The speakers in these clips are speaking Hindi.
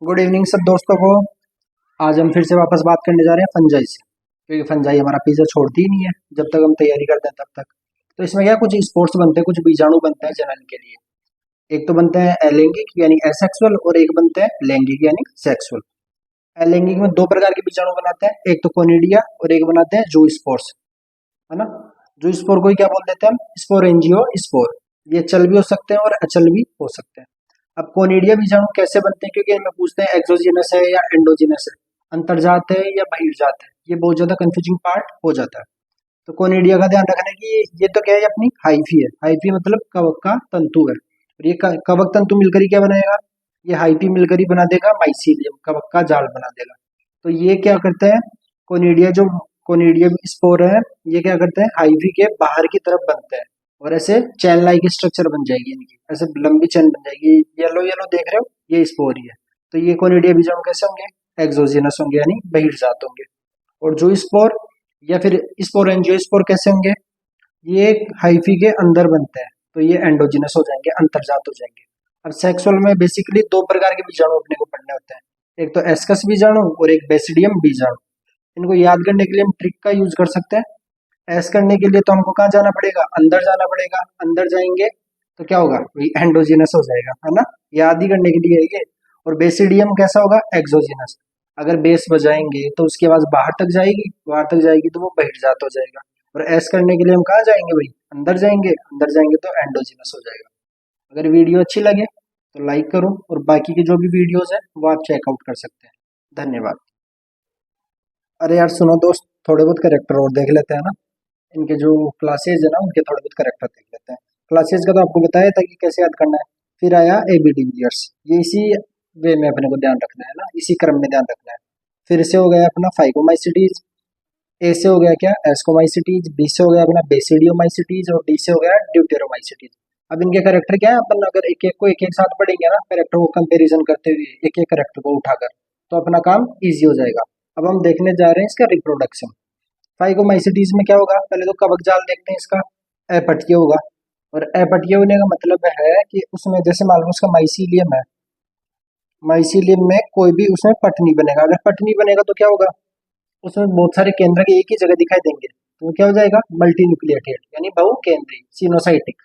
गुड इवनिंग सब दोस्तों को। आज हम फिर से वापस बात करने जा रहे हैं फंजाई से, क्योंकि फंजाई हमारा पीछा छोड़ती ही नहीं है जब तक हम तैयारी करते हैं तब तक। तो इसमें क्या कुछ स्पोर्ट्स बनते हैं, कुछ बीजाणु बनते हैं जनन के लिए। एक तो बनते हैं अलैंगिक यानी एसेक्सुअल, और एक बनते हैं लैंगिक यानी सेक्सुअल। अलैंगिक में दो प्रकार के बीजाणु बनाते हैं, एक तो कोनिडिया और एक बनाते हैं जू स्पोर्स, है ना। जू स्पोर को ही क्या बोल देते हैं हम, स्पोरेंजियो स्पोर। ये चल भी हो सकते हैं और अचल भी हो सकते हैं। अब कोनिडिया बीजाणु कैसे बनते हैं, क्योंकि इनमें पूछते हैं एक्सोजीनस है या एंडोजीनस है, अंतर्जात है या बहिर्जात है। ये बहुत ज्यादा कंफ्यूजिंग पार्ट हो जाता है। तो कोनिडिया का ध्यान रखना है कि ये तो क्या है, अपनी हाइफी है। हाइफी मतलब कवक का तंतु है, और ये कवक तंतु मिलकर ही क्या बनाएगा, ये हाइफी मिलकर ही बना देगा माइसीलियम, कवक का जाल बना देगा। तो ये क्या करते हैं, कोनिडिया जो कोनिडिया स्पोर है, ये क्या करते हैं, हाइफी के बाहर की तरफ बनते हैं, और ऐसे चैन लाइक स्ट्रक्चर बन जाएगी इनकी, ऐसे लंबी चैन बन जाएगी। येलो येलो देख रहे हो, ये स्पोर ही है। तो ये कोनिडिया बीजाणु कैसे होंगे, एक्सोजिनस होंगे यानी बहिर्जात होंगे। और जो स्पोर या फिर स्पोर एंजियोस्पोर कैसे होंगे, ये हाइफी के अंदर बनते हैं, तो ये एंडोजिनस हो जाएंगे, अंतर्जात हो जाएंगे। अब सेक्सुअल में बेसिकली दो प्रकार के बीजाणु अपने को पढ़ने होते हैं, एक तो एस्कस बीजाणु और एक बेसिडियम बीजाणु। इनको याद करने के लिए हम ट्रिक का यूज कर सकते हैं। एस करने के लिए तो हमको कहाँ जाना पड़ेगा, अंदर जाना पड़ेगा। अंदर जाएंगे तो क्या होगा, वही एंडोजिनस हो जाएगा, है ना। याद ही करने के लिए है ये। और बेसिडियम कैसा होगा, एक्सोजिनस। अगर बेस बजाएंगे तो उसकी आवाज बाहर तक जाएगी, बाहर तक जाएगी तो वो बहिर्जात हो जाएगा। और एस करने के लिए हम कहाँ जाएंगे भाई, अंदर जाएंगे, अंदर जाएंगे तो एंडोजिनस हो जाएगा। अगर वीडियो अच्छी लगे तो लाइक करो, और बाकी की जो भी वीडियोस है वो आप चेकआउट कर सकते हैं। धन्यवाद। अरे यार सुनो दोस्त, थोड़े बहुत करेक्टर और देख लेते हैं ना। इनके जो क्लासेज है ना, उनके थोड़े बहुत करेक्टर देख लेते हैं। क्लासेज का तो आपको बताया था कि कैसे याद करना है। फिर आया ए बी डिविलियर्स, ये इसी वे में अपने को ध्यान रखना है ना, इसी क्रम में ध्यान रखना है। फिर से हो गया अपना फाइकोमाइसिटीज, ए से हो गया क्या, एस्कोमाइसिटीज, बी से हो गया अपना बेसिडियोमाइसिटीज, और डी से हो गया ड्यूटेरोमाइसिटीज। अब इनके करेक्टर क्या है, अपन अगर एक एक को एक एक साथ पढ़ेंगे ना, करेक्टर को कंपेरिजन करते हुए एक एक करेक्टर को उठाकर, तो अपना काम इजी हो जाएगा। अब हम देखने जा रहे हैं इसका रिप्रोडक्शन। फाइकोमाइसिटीज में क्या होगा, पहले तो कवक जाल देखते हैं इसका, अपट्य होगा। और अपट्य होने का मतलब है कि उसमें जैसे मान लो उसका माइसीलियम है, माइसीलियम में कोई भी उसमें पट नहीं बनेगा। अगर पट नहीं बनेगा तो क्या होगा, उसमें बहुत सारे केंद्र के एक ही जगह दिखाई देंगे, तो वो क्या हो जाएगा, मल्टी न्यूक्लिएटेड यानी बहुकेंद्री सिनोसाइटिक।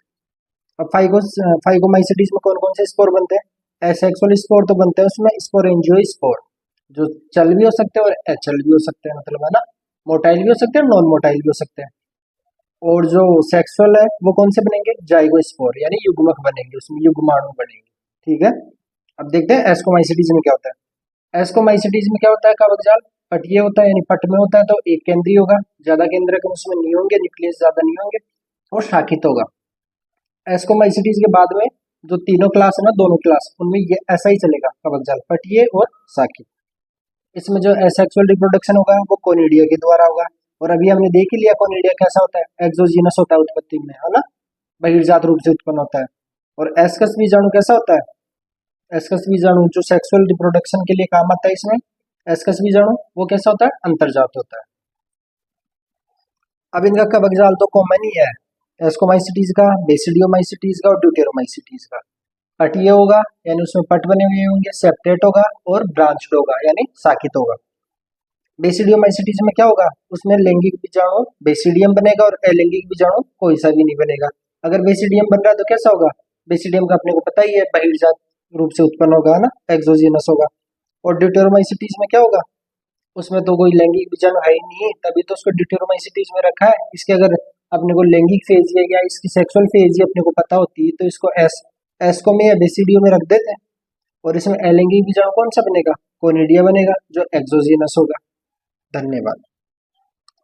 अब फाइकोमाइसिटीज में कौन कौन से स्पोर बनते हैं, एसेक्सुअल स्पोर तो बनते हैं उसमें, स्पोरेंजियो स्पोर, जो चल भी हो सकते हैं और अचल भी हो सकते हैं, मतलब है ना, मोटाइल भी हो सकते हैं, नॉन मोटाइल भी हो सकते हैं। और जो सेक्सुअल है वो कौन से बनेंगे, जाइगोस्पोर यानी युग्मक बनेंगे, उसमें युग्माणु बनेंगे। ठीक है। अब देखते हैं एस्कोमाइसिटीज में क्या होता है। एस्कोमाइसिटीज में क्या होता है, कवक जाल पटीय होता है, यानी पट में होता है, तो एक केंद्रीय होगा, ज्यादा केंद्र कम उसमें नहीं होंगे, न्यूक्लियस ज्यादा नहीं होंगे, और शाखित होगा। एस्कोमाइसिटीज के बाद में जो तीनों क्लास है ना, दोनों क्लास, उनमें ये ऐसा ही चलेगा, कवक जाल पटीय और शाखित। इसमें जो एसेक्सुअल रिप्रोडक्शन होगा वो कोनिडिया के द्वारा होगा। और अभी हमने देख ही लिया कोनिडिया कैसा होता है, एक्सोजीनस होता है उत्पत्ति में, है ना, बहिर्जात रूप से उत्पन्न होता है। और एस्कस बीजाणु कैसा होता है, एस्कस बीजाणु जो सेक्सुअल रिप्रोडक्शन के लिए काम आता है, इसमें एस्कस बीजाणु वो कैसा होता है, अंतर्जात होता है। अब इनका कवक जाल तो कॉमन ही है, एस्कोमाइसिटीज का, बेसिडियोमाइसिटीज का और ड्यूटेरोमाइसिटीज का। पटीय होगा यानी उसमें पट बने हुए होंगे, सेप्टेट होगा, और ब्रांच्ड होगा यानी शाखित होगा। बेसिडियोमाइसिटीज में क्या होगा, उसमें लैंगिक बीजाणु बेसिडियम बनेगा, और अलैंगिक बीजाणु कोई सा भी नहीं बनेगा। अगर बेसिडियम बन रहा है तो कैसा होगा, बेसिडियम का अपने को पता ही है, बहिर्जात रूप से उत्पन्न होगा, है ना, एक्सोजिनस होगा। और ड्यूटेरोमाइसिटीज में क्या होगा, उसमें तो कोई लैंगिक बीजाणु है ही नहीं, तभी तो उसको ड्यूटेरोमाइसिटीज में रखा है। इसके अगर अपने को लैंगिक फेज या इसकी सेक्सुअल फेज ही अपने को पता होती तो इसको एस्को में या बेसिडियो में रख देते। और इसमें अलैंगिक बीजाणु कौन सा बनेगा, कोनिडिया बनेगा, जो एक्सोजिनस होगा। धन्यवाद।